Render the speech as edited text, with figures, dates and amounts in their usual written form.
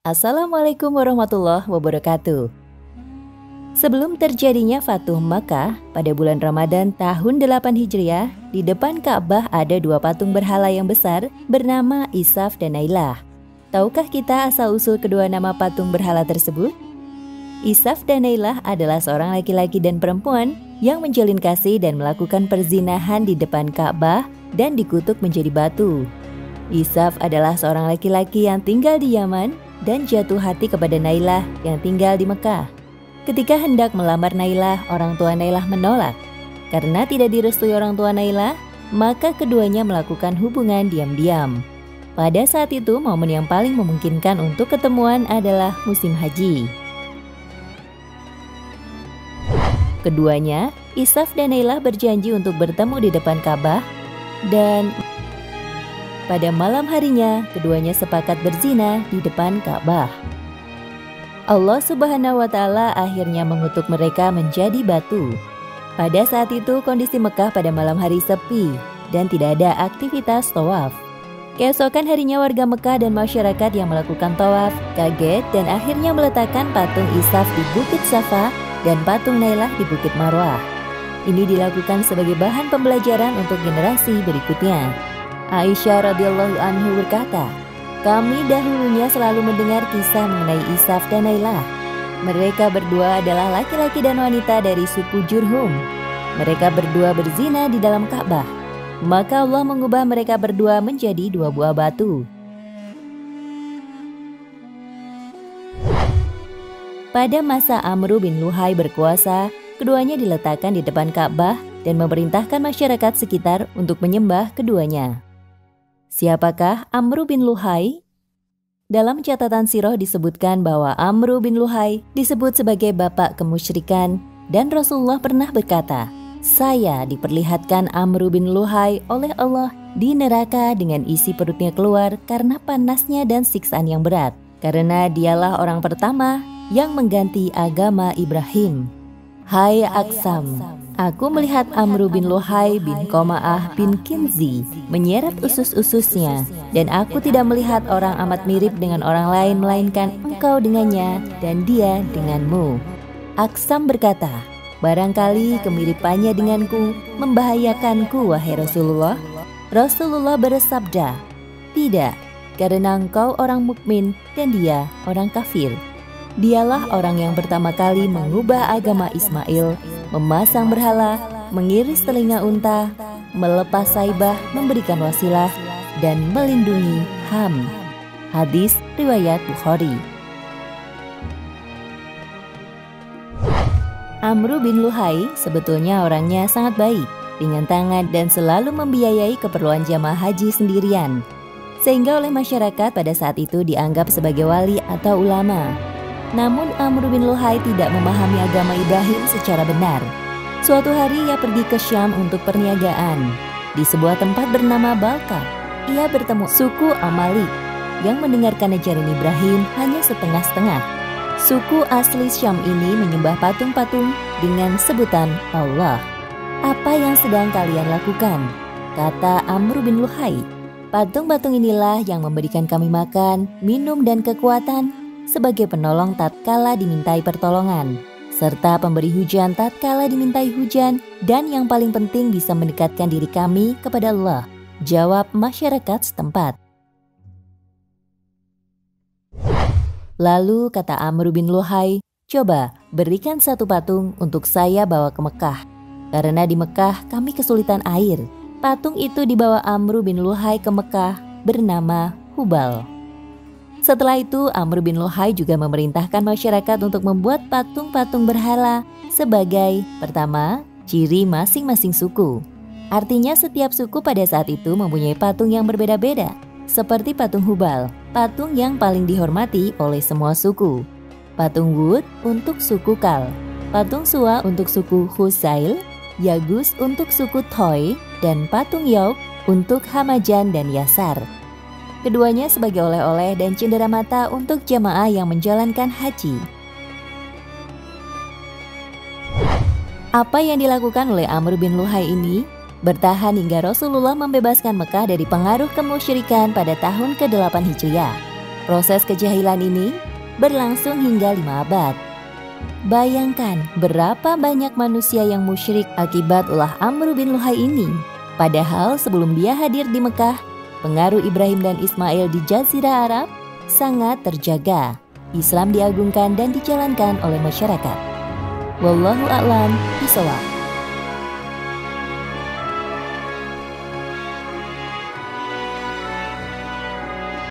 Assalamualaikum warahmatullahi wabarakatuh. Sebelum terjadinya Fatuh Makkah pada bulan Ramadan tahun 8 Hijriah, di depan Ka'bah ada dua patung berhala yang besar bernama Isaf dan Nailah. Tahukah kita asal-usul kedua nama patung berhala tersebut? Isaf dan Nailah adalah seorang laki-laki dan perempuan yang menjalin kasih dan melakukan perzinahan di depan Ka'bah dan dikutuk menjadi batu. Isaf adalah seorang laki-laki yang tinggal di Yaman dan jatuh hati kepada Nailah yang tinggal di Mekah. Ketika hendak melamar Nailah, orang tua Nailah menolak. Karena tidak direstui orang tua Nailah, maka keduanya melakukan hubungan diam-diam. Pada saat itu, momen yang paling memungkinkan untuk ketemuan adalah musim haji. Keduanya, Isaf dan Nailah berjanji untuk bertemu di depan Ka'bah dan pada malam harinya, keduanya sepakat berzina di depan Ka'bah. Allah Subhanahu wa Ta'ala akhirnya mengutuk mereka menjadi batu. Pada saat itu, kondisi Mekah pada malam hari sepi dan tidak ada aktivitas tawaf. Keesokan harinya, warga Mekah dan masyarakat yang melakukan tawaf kaget dan akhirnya meletakkan patung Isaf di Bukit Safa dan patung Nailah di Bukit Marwah. Ini dilakukan sebagai bahan pembelajaran untuk generasi berikutnya. Aisyah radhiyallahu anhu berkata, "Kami dahulunya selalu mendengar kisah mengenai Isaf dan Nailah. Mereka berdua adalah laki-laki dan wanita dari suku Jurhum. Mereka berdua berzina di dalam Ka'bah. Maka Allah mengubah mereka berdua menjadi dua buah batu." Pada masa Amr bin Luhai berkuasa, keduanya diletakkan di depan Ka'bah dan memerintahkan masyarakat sekitar untuk menyembah keduanya. Siapakah Amr bin Luhai? Dalam catatan sirah disebutkan bahwa Amr bin Luhai disebut sebagai bapak kemusyrikan dan Rasulullah pernah berkata, "Saya diperlihatkan Amr bin Luhai oleh Allah di neraka dengan isi perutnya keluar karena panasnya dan siksaan yang berat, karena dialah orang pertama yang mengganti agama Ibrahim. Hai Aksam, aku melihat Amr bin Luhai bin Koma'ah bin Kinzi menyeret usus-ususnya, dan aku tidak melihat orang amat mirip dengan orang lain melainkan engkau dengannya dan dia denganmu." Aksam berkata, "Barangkali kemiripannya denganku membahayakanku, wahai Rasulullah." Rasulullah bersabda, "Tidak, karena engkau orang mukmin dan dia orang kafir. Dialah orang yang pertama kali mengubah agama Ismail, memasang berhala, mengiris telinga unta, melepas saibah, memberikan wasilah, dan melindungi Ham." Hadis riwayat Bukhari. Amr bin Luhai sebetulnya orangnya sangat baik, ringan tangan dan selalu membiayai keperluan jamaah haji sendirian, sehingga oleh masyarakat pada saat itu dianggap sebagai wali atau ulama. Namun Amr bin Luhai tidak memahami agama Ibrahim secara benar. Suatu hari ia pergi ke Syam untuk perniagaan. Di sebuah tempat bernama Balka, ia bertemu suku Amalik yang mendengarkan ajaran Ibrahim hanya setengah-setengah. Suku asli Syam ini menyembah patung-patung dengan sebutan Allah. "Apa yang sedang kalian lakukan?" kata Amr bin Luhai. "Patung-patung inilah yang memberikan kami makan, minum dan kekuatan sebagai penolong tatkala dimintai pertolongan, serta pemberi hujan tatkala dimintai hujan, dan yang paling penting bisa mendekatkan diri kami kepada Allah," jawab masyarakat setempat. Lalu kata Amr bin Luhai, "Coba berikan satu patung untuk saya bawa ke Mekah, karena di Mekah kami kesulitan air." Patung itu dibawa Amr bin Luhai ke Mekah bernama Hubal. Setelah itu, Amr bin Luhai juga memerintahkan masyarakat untuk membuat patung-patung berhala sebagai, pertama, ciri masing-masing suku. Artinya setiap suku pada saat itu mempunyai patung yang berbeda-beda, seperti patung Hubal, patung yang paling dihormati oleh semua suku. Patung Wud untuk suku Kal, patung Suwa untuk suku Husail, Yagus untuk suku Toy, dan patung Yaub untuk Hamajan dan Yasar. Keduanya sebagai oleh-oleh dan cenderamata untuk jamaah yang menjalankan haji. Apa yang dilakukan oleh Amr bin Luhai ini? Bertahan hingga Rasulullah membebaskan Mekah dari pengaruh kemusyrikan pada tahun ke-8 Hijriah. Proses kejahilan ini berlangsung hingga 5 abad. Bayangkan berapa banyak manusia yang musyrik akibat ulah Amr bin Luhai ini. Padahal sebelum dia hadir di Mekah, pengaruh Ibrahim dan Ismail di Jazirah Arab sangat terjaga. Islam diagungkan dan dijalankan oleh masyarakat. Wallahu a'lam bishawab.